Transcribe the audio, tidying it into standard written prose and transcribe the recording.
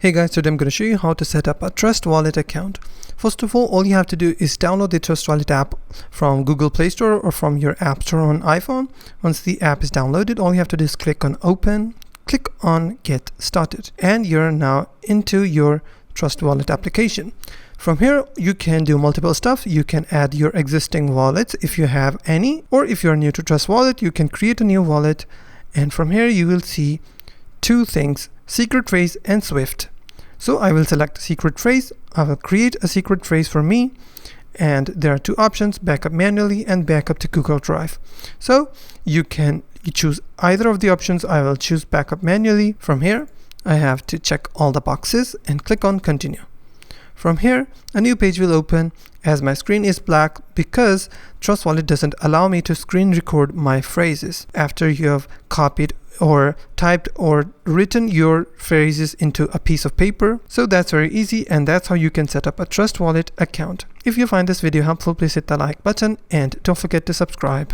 Hey guys, today I'm going to show you how to set up a Trust Wallet account. First of all you have to do is download the Trust Wallet app from Google Play Store or from your App Store on iPhone. Once the app is downloaded, all you have to do is click on Open, click on Get Started, and you're now into your Trust Wallet application. From here, you can do multiple stuff. You can add your existing wallets if you have any, or if you're new to Trust Wallet, you can create a new wallet. And from here, you will see two things: secret phrase and Swift. So I will select secret phrase. I will create a secret phrase for me, and there are two options: backup manually and backup to Google Drive. So you can choose either of the options. I will choose backup manually. From here, I have to check all the boxes and click on continue. From here, a new page will open as my screen is black because Trust Wallet doesn't allow me to screen record my phrases after you have copied or typed or written your phrases into a piece of paper. So that's very easy, and that's how you can set up a Trust Wallet account. If you find this video helpful, please hit the like button and don't forget to subscribe.